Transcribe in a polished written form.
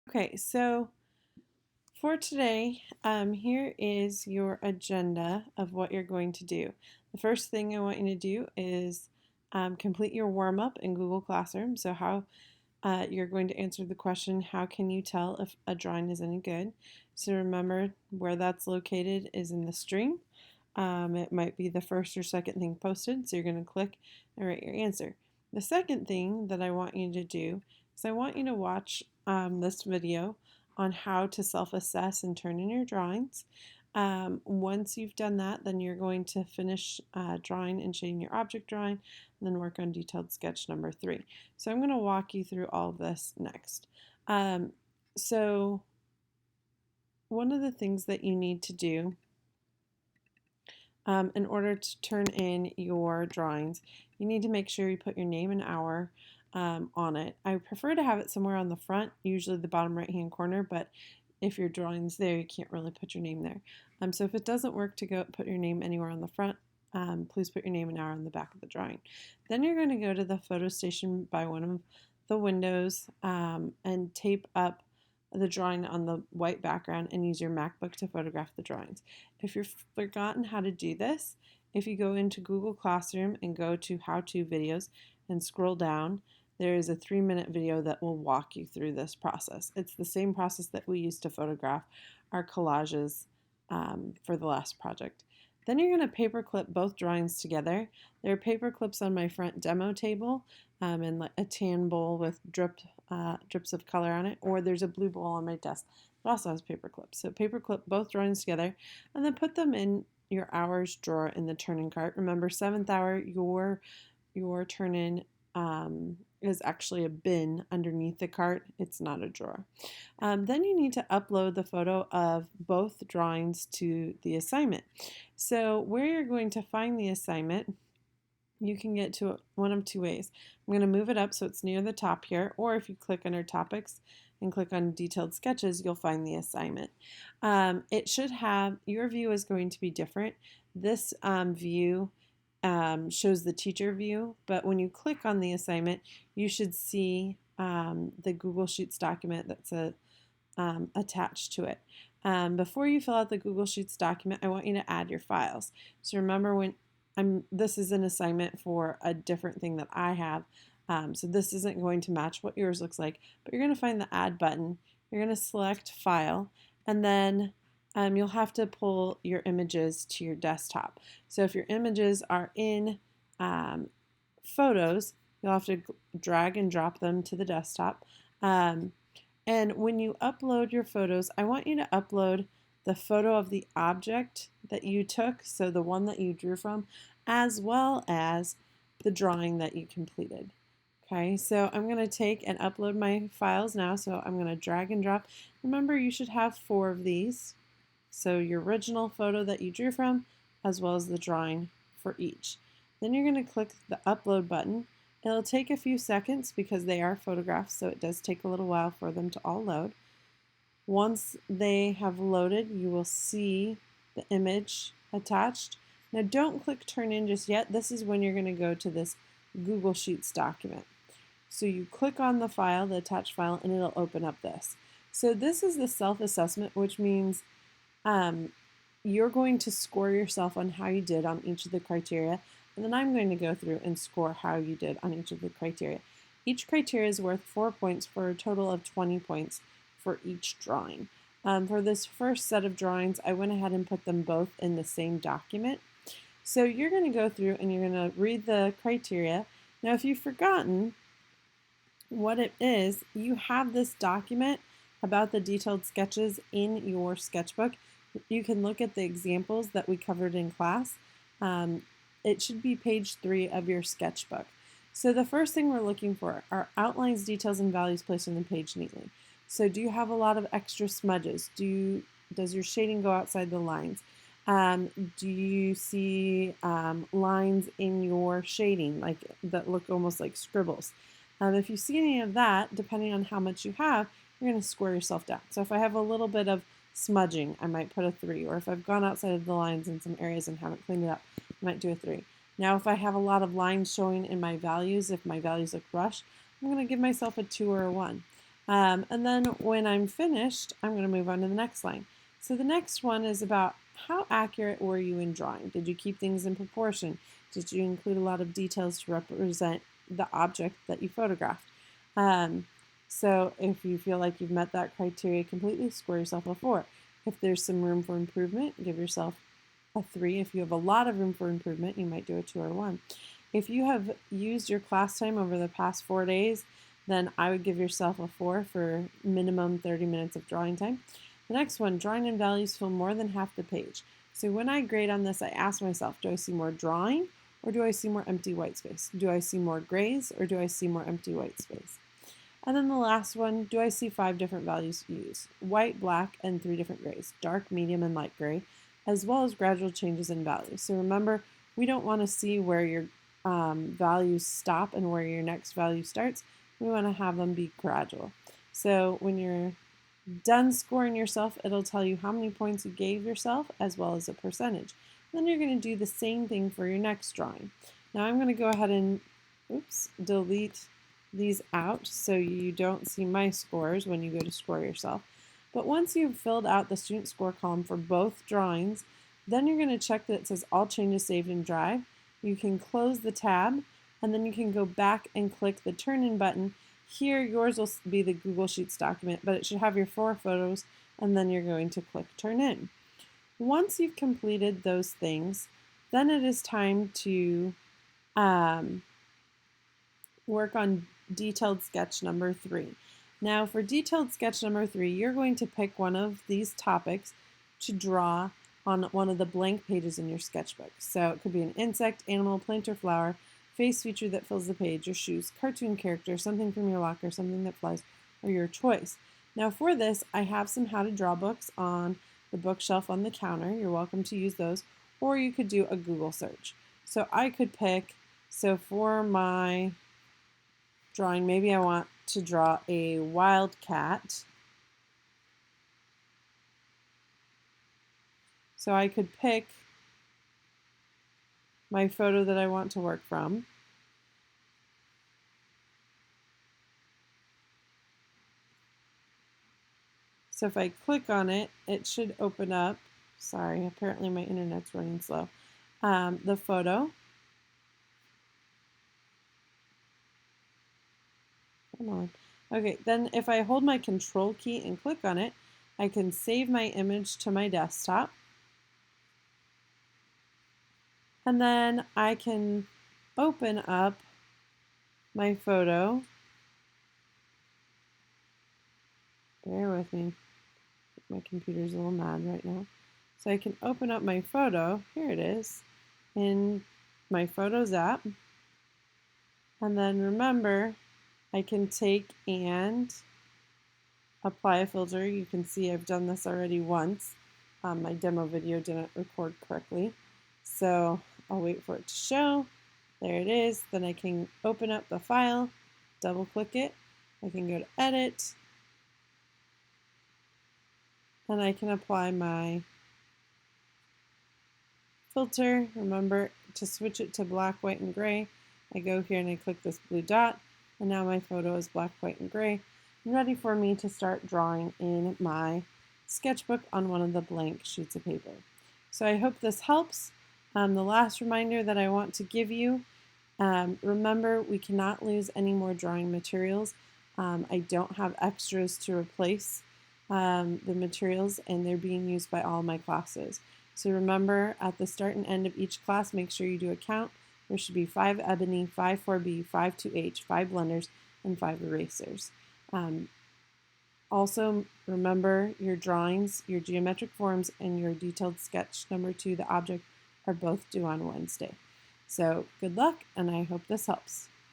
Okay, so for today, here is your agenda of what you're going to do. The first thing I want you to do is complete your warm up in Google Classroom. So, how you're going to answer the question, how can you tell if a drawing is any good? So, remember where that's located is in the stream. It might be the first or second thing posted, so you're going to click and write your answer. The second thing that I want you to do is I want you to watch this video on how to self-assess and turn in your drawings. Once you've done that, then you're going to finish drawing and shading your object drawing, and then work on detailed sketch number 3. So I'm going to walk you through all of this next. So one of the things that you need to do in order to turn in your drawings, you need to make sure you put your name and hour on it. I prefer to have it somewhere on the front, usually the bottom right hand corner, but if your drawing's there, you can't really put your name there. So if it doesn't work to put your name anywhere on the front, please put your name and hour on the back of the drawing. Then you're going to go to the photo station by one of the windows and tape up the drawing on the white background and use your MacBook to photograph the drawings. If you've forgotten how to do this, if you go into Google Classroom and go to how-to videos and scroll down, there is a 3-minute video that will walk you through this process. It's the same process that we used to photograph our collages for the last project. Then you're going to paper clip both drawings together. There are paper clips on my front demo table and a tan bowl with drips of color on it, or there's a blue bowl on my desk that also has paper clips. So paper clip both drawings together and then put them in your hours drawer in the turn-in cart. Remember, 7th hour, your turn-in is actually a bin underneath the cart. It's not a drawer. Then you need to upload the photo of both drawings to the assignment. So where you're going to find the assignment, you can get to it one of two ways. I'm going to move it up so it's near the top here, or if you click under topics and click on detailed sketches, you'll find the assignment. It should have, your view is going to be different. This view shows the teacher view, but when you click on the assignment, you should see the Google Sheets document that's attached to it. Before you fill out the Google Sheets document, I want you to add your files. So remember, when this is an assignment for a different thing that I have, so this isn't going to match what yours looks like, but you're going to find the add button. You're going to select file, and then you'll have to pull your images to your desktop. So if your images are in photos, you'll have to drag and drop them to the desktop. And when you upload your photos, I want you to upload the photo of the object that you took, so the one that you drew from, as well as the drawing that you completed. Okay, so I'm going to take and upload my files now, so I'm going to drag and drop. Remember, you should have 4 of these. So your original photo that you drew from, as well as the drawing for each. Then you're going to click the upload button. It'll take a few seconds because they are photographs, so it does take a little while for them to all load. Once they have loaded, you will see the image attached. Now don't click turn in just yet. This is when you're going to go to this Google Sheets document. So you click on the file, the attached file, and it'll open up this. So this is the self-assessment, which means you're going to score yourself on how you did on each of the criteria, and then I'm going to go through and score how you did on each of the criteria. Each criteria is worth 4 points for a total of 20 points for each drawing. For this first set of drawings, I went ahead and put them both in the same document. So you're going to go through and you're going to read the criteria. Now, if you've forgotten what it is, you have this document about the detailed sketches in your sketchbook. You can look at the examples that we covered in class. It should be page 3 of your sketchbook. So the first thing we're looking for are outlines, details, and values placed on the page neatly. So do you have a lot of extra smudges? Does your shading go outside the lines? Do you see lines in your shading that look almost like scribbles? If you see any of that, depending on how much you have, you're going to score yourself down. So if I have a little bit of smudging, I might put a 3. Or if I've gone outside of the lines in some areas and haven't cleaned it up, I might do a 3. Now if I have a lot of lines showing in my values, if my values look rushed, I'm going to give myself a 2 or a 1. And then when I'm finished, I'm going to move on to the next line. So the next one is about how accurate were you in drawing? Did you keep things in proportion? Did you include a lot of details to represent the object that you photographed? So if you feel like you've met that criteria completely, score yourself a 4. If there's some room for improvement, give yourself a 3. If you have a lot of room for improvement, you might do a 2 or a 1. If you have used your class time over the past 4 days, then I would give yourself a 4 for minimum 30 minutes of drawing time. The next one, drawing and values fill more than half the page. So when I grade on this, I ask myself, do I see more drawing or do I see more empty white space? Do I see more grays or do I see more empty white space? And then the last one, do I see 5 different values used? White, black, and 3 different grays, dark, medium, and light gray, as well as gradual changes in values. So remember, we don't want to see where your values stop and where your next value starts. We want to have them be gradual. So when you're done scoring yourself, it'll tell you how many points you gave yourself as well as a percentage. Then you're going to do the same thing for your next drawing. Now I'm going to go ahead and delete these out so you don't see my scores when you go to score yourself. But once you've filled out the student score column for both drawings, then you're going to check that it says all changes saved in Drive. You can close the tab and then you can go back and click the turn in button. Here yours will be the Google Sheets document, but it should have your 4 photos, and then you're going to click turn in. Once you've completed those things, then it is time to work on detailed sketch number 3. Now for detailed sketch number 3, you're going to pick one of these topics to draw on one of the blank pages in your sketchbook. So it could be an insect, animal, plant, or flower, face feature that fills the page, your shoes, cartoon character, something from your locker, something that flies, or your choice. Now for this, I have some how to draw books on the bookshelf on the counter. You're welcome to use those, or you could do a Google search. So I could pick, so for my drawing, maybe I want to draw a wildcat. So I could pick my photo that I want to work from. So if I click on it, it should open up, sorry, apparently my internet's running slow, the photo. Come on. Okay, then if I hold my control key and click on it, I can save my image to my desktop. And then I can open up my photo. Bear with me. My computer's a little mad right now. So I can open up my photo. Here it is in my Photos app. And then remember, I can take and apply a filter. You can see I've done this already once. My demo video didn't record correctly. So I'll wait for it to show. There it is. Then I can open up the file, double click it. I can go to edit. And I can apply my filter. Remember to switch it to black, white, and gray. I go here and I click this blue dot, and now my photo is black, white, and gray, and ready for me to start drawing in my sketchbook on one of the blank sheets of paper. So I hope this helps. The last reminder that I want to give you, remember we cannot lose any more drawing materials. I don't have extras to replace the materials, and they're being used by all my classes. So remember, at the start and end of each class, make sure you do a count. There should be 5 ebony, 5 4B, 5 2H, 5 blenders, and 5 erasers. Also, remember your drawings, your geometric forms, and your detailed sketch number 2, the object, are both due on Wednesday. So good luck, and I hope this helps.